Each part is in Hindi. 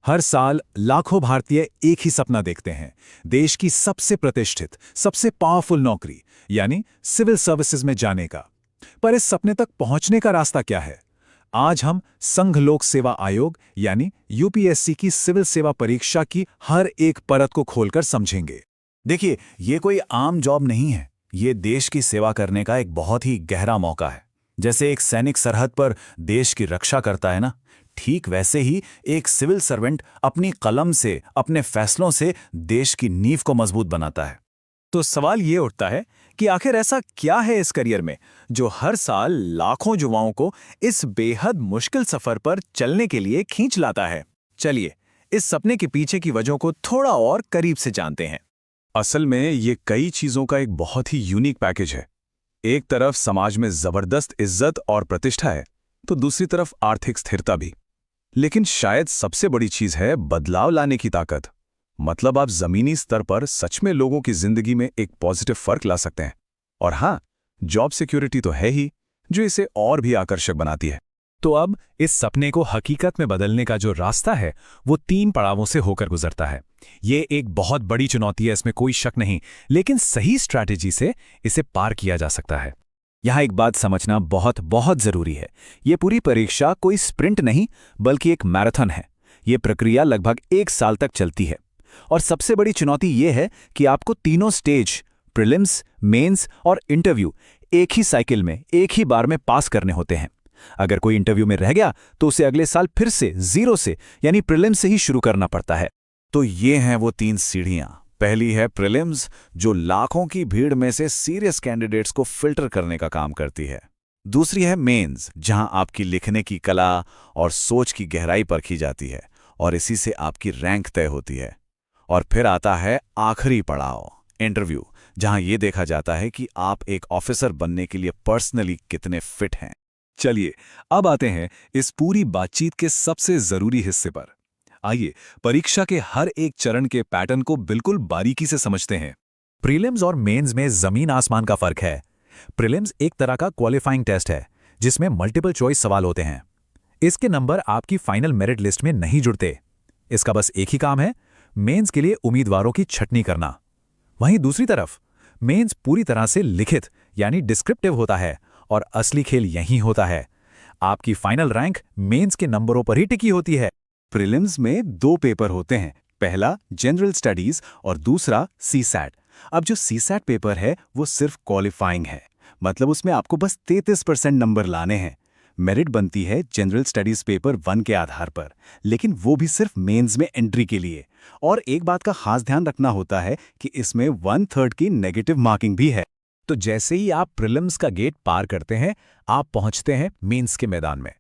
हर साल लाखों भारतीय एक ही सपना देखते हैं, देश की सबसे प्रतिष्ठित, सबसे पावरफुल नौकरी यानी सिविल सर्विसेज में जाने का। पर इस सपने तक पहुंचने का रास्ता क्या है? आज हम संघ लोक सेवा आयोग यानी यूपीएससी की सिविल सेवा परीक्षा की हर एक परत को खोलकर समझेंगे। देखिए, ये कोई आम जॉब नहीं है। ये देश की सेवा करने का एक बहुत ही गहरा मौका है। जैसे एक सैनिक सरहद पर देश की रक्षा करता है ना, ठीक वैसे ही एक सिविल सर्वेंट अपनी कलम से, अपने फैसलों से देश की नींव को मजबूत बनाता है। तो सवाल ये उठता है कि आखिर ऐसा क्या है इस करियर में जो हर साल लाखों युवाओं को इस बेहद मुश्किल सफर पर चलने के लिए खींच लाता है। चलिए, इस सपने के पीछे की वजहों को थोड़ा और करीब से जानते हैं। असल में ये कई चीजों का एक बहुत ही यूनिक पैकेज है। एक तरफ समाज में जबरदस्त इज्जत और प्रतिष्ठा है, तो दूसरी तरफ आर्थिक स्थिरता भी। लेकिन शायद सबसे बड़ी चीज है बदलाव लाने की ताकत। मतलब आप जमीनी स्तर पर सच में लोगों की जिंदगी में एक पॉजिटिव फर्क ला सकते हैं। और हाँ, जॉब सिक्योरिटी तो है ही, जो इसे और भी आकर्षक बनाती है। तो अब इस सपने को हकीकत में बदलने का जो रास्ता है वो 3 पड़ावों से होकर गुजरता है। ये एक बहुत बड़ी चुनौती है, इसमें कोई शक नहीं, लेकिन सही स्ट्रैटेजी से इसे पार किया जा सकता है। यहाँ एक बात समझना बहुत बहुत जरूरी है। ये पूरी परीक्षा कोई स्प्रिंट नहीं, बल्कि एक मैराथन है। ये प्रक्रिया लगभग 1 साल तक चलती है। और सबसे बड़ी चुनौती ये है कि आपको तीनों स्टेज, प्रीलिम्स, मेंस और इंटरव्यू, एक ही साइकिल में, एक ही बार में पास करने होते हैं। अगर कोई इंटरव्यू में रह गया तो उसे अगले साल फिर से जीरो से यानी प्रीलिम्स से ही शुरू करना पड़ता है। तो ये हैं वो 3 सीढ़ियां। पहली है प्रीलिम्स, जो लाखों की भीड़ में से सीरियस कैंडिडेट्स को फिल्टर करने का काम करती है। दूसरी है मेंस, जहां आपकी लिखने की कला और सोच की गहराई परखी जाती है और इसी से आपकी रैंक तय होती है। और फिर आता है आखिरी पड़ाव, इंटरव्यू, जहां यह देखा जाता है कि आप एक ऑफिसर बनने के लिए पर्सनली कितने फिट हैं। चलिए, अब आते हैं इस पूरी बातचीत के सबसे जरूरी हिस्से पर। आइए परीक्षा के हर एक चरण के पैटर्न को बिल्कुल बारीकी से समझते हैं। प्रीलिम्स और मेंस में जमीन आसमान का फर्क है। प्रीलिम्स एक तरह का क्वालिफाइंग टेस्ट है जिसमें मल्टीपल चॉइस सवाल होते हैं। इसके नंबर आपकी फाइनल मेरिट लिस्ट में नहीं जुड़ते। इसका बस एक ही काम है, मेंस के लिए उम्मीदवारों की छटनी करना। वहीं दूसरी तरफ मेंस पूरी तरह से लिखित यानी डिस्क्रिप्टिव होता है और असली खेल यहीं होता है। आपकी फाइनल रैंक मेंस के नंबरों पर ही टिकी होती है। प्रीलिम्स में 2 पेपर होते हैं, पहला जनरल स्टडीज और दूसरा सीसैट। अब जो सीसैट पेपर है वो सिर्फ क्वालिफाइंग है, मतलब उसमें आपको बस 33% नंबर लाने हैं। मेरिट बनती है जनरल स्टडीज पेपर 1 के आधार पर, लेकिन वो भी सिर्फ मेंस में एंट्री के लिए। और एक बात का खास ध्यान रखना होता है कि इसमें 1/3 की नेगेटिव मार्किंग भी है। तो जैसे ही आप प्रीलिम्स का गेट पार करते हैं, आप पहुंचते हैं मेंस के मैदान में।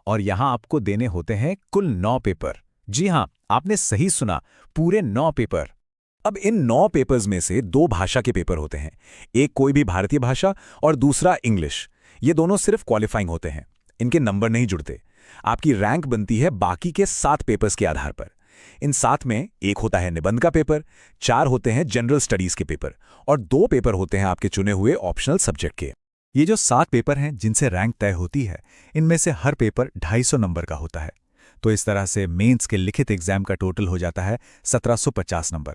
और यहां आपको देने होते हैं कुल 9 पेपर। जी हां, आपने सही सुना, पूरे 9 पेपर। अब इन 9 पेपर्स में से 2 भाषा के पेपर होते हैं, एक कोई भी भारतीय भाषा और दूसरा इंग्लिश। ये दोनों सिर्फ क्वालिफाइंग होते हैं, इनके नंबर नहीं जुड़ते। आपकी रैंक बनती है बाकी के 7 पेपर्स के आधार पर। इन 7 में एक होता है निबंध का पेपर, 4 होते हैं जनरल स्टडीज के पेपर और 2 पेपर होते हैं आपके चुने हुए ऑप्शनल सब्जेक्ट के। ये जो 7 पेपर हैं जिनसे रैंक तय होती है, इनमें से हर पेपर 250 नंबर का होता है। तो इस तरह से मेंस के लिखित एग्जाम का टोटल हो जाता है 1750 नंबर।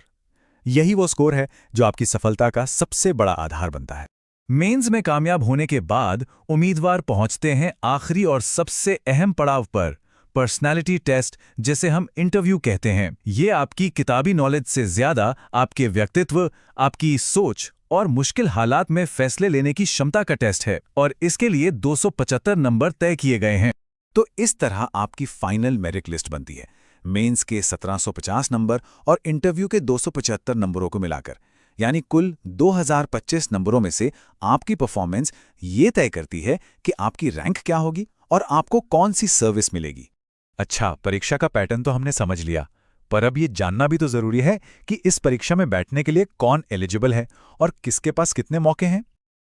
यही वो स्कोर है जो आपकी सफलता का सबसे बड़ा आधार बनता है। मेंस में कामयाब होने के बाद उम्मीदवार पहुंचते हैं आखिरी और सबसे अहम पड़ाव पर, पर्सनालिटी टेस्ट, जिसे हम इंटरव्यू कहते हैं। ये आपकी किताबी नॉलेज से ज्यादा आपके व्यक्तित्व, आपकी सोच और मुश्किल हालात में फैसले लेने की क्षमता का टेस्ट है और इसके लिए 275 नंबर तय किए गए हैं। तो इस तरह आपकी फाइनल मेरिट लिस्ट बनती है, मेंस के 1750 नंबर और इंटरव्यू के 275 नंबरों को मिलाकर। यानी कुल 2025 नंबरों में से आपकी परफॉर्मेंस ये तय करती है कि आपकी रैंक क्या होगी और आपको कौन सी सर्विस मिलेगी। अच्छा, परीक्षा का पैटर्न तो हमने समझ लिया, पर अब ये जानना भी तो जरूरी है कि इस परीक्षा में बैठने के लिए कौन एलिजिबल है और किसके पास कितने मौके हैं।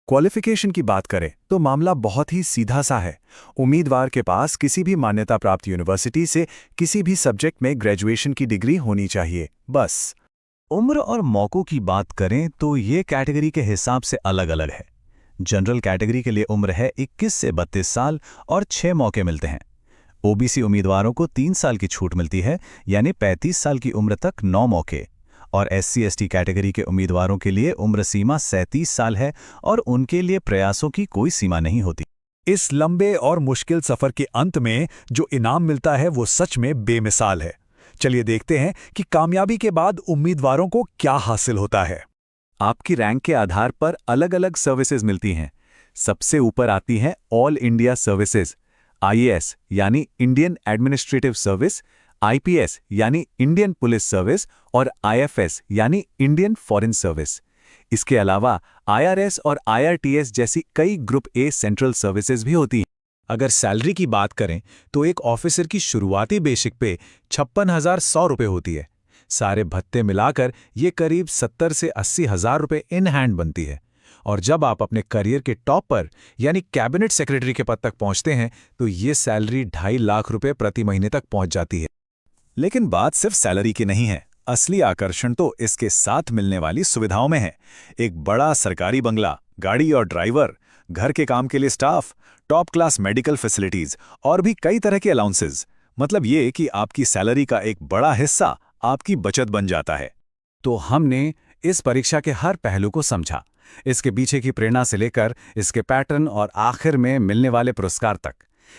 क्वालिफिकेशन की बात करें तो मामला बहुत ही सीधा सा है। उम्मीदवार के पास किसी भी मान्यता प्राप्त यूनिवर्सिटी से किसी भी सब्जेक्ट में ग्रेजुएशन की डिग्री होनी चाहिए, बस। उम्र और मौकों की बात करें तो ये कैटेगरी के हिसाब से अलग अलग है। जनरल कैटेगरी के लिए उम्र है 21 से 32 साल और 6 मौके मिलते हैं। ओबीसी उम्मीदवारों को 3 साल की छूट मिलती है, यानी 35 साल की उम्र तक 9 मौके। और SC/ST कैटेगरी के उम्मीदवारों के लिए उम्र सीमा 37 साल है और उनके लिए प्रयासों की कोई सीमा नहीं होती। इस लंबे और मुश्किल सफर के अंत में जो इनाम मिलता है वो सच में बेमिसाल है। चलिए देखते हैं कि कामयाबी के बाद उम्मीदवारों को क्या हासिल होता है। आपकी रैंक के आधार पर अलग अलग सर्विसेज मिलती हैं। सबसे ऊपर आती हैं ऑल इंडिया सर्विसेज, IAS यानी इंडियन एडमिनिस्ट्रेटिव सर्विस, IPS यानी इंडियन पुलिस सर्विस और IFS यानी इंडियन फॉरेन सर्विस। इसके अलावा IRS और IRTS जैसी कई ग्रुप ए सेंट्रल सर्विसेज भी होती हैं। अगर सैलरी की बात करें तो एक ऑफिसर की शुरुआती बेसिक पे 56,100 रुपये होती है। सारे भत्ते मिलाकर ये करीब 70 से 80 हज़ार रुपये इन हैंड बनती है। और जब आप अपने करियर के टॉप पर यानी कैबिनेट सेक्रेटरी के पद तक पहुंचते हैं तो ये सैलरी 2.5 लाख रुपये प्रति महीने तक पहुंच जाती है। लेकिन बात सिर्फ सैलरी की नहीं है। असली आकर्षण तो इसके साथ मिलने वाली सुविधाओं में है। एक बड़ा सरकारी बंगला, गाड़ी और ड्राइवर, घर के काम के लिए staff, top class medical facilities और भी कई तरह के अलाउंसेज। मतलब ये कि आपकी सैलरी का एक बड़ा हिस्सा आपकी बचत बन जाता है। तो हमने इस परीक्षा के हर पहलू को समझा, इसके पीछे की प्रेरणा से लेकर इसके पैटर्न और आखिर में मिलने वाले पुरस्कार तक।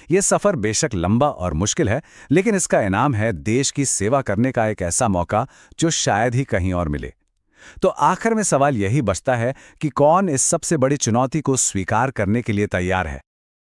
ये सफर बेशक लंबा और मुश्किल है, लेकिन इसका इनाम है देश की सेवा करने का एक ऐसा मौका जो शायद ही कहीं और मिले। तो आखिर में सवाल यही बचता है कि कौन इस सबसे बड़ी चुनौती को स्वीकार करने के लिए तैयार है।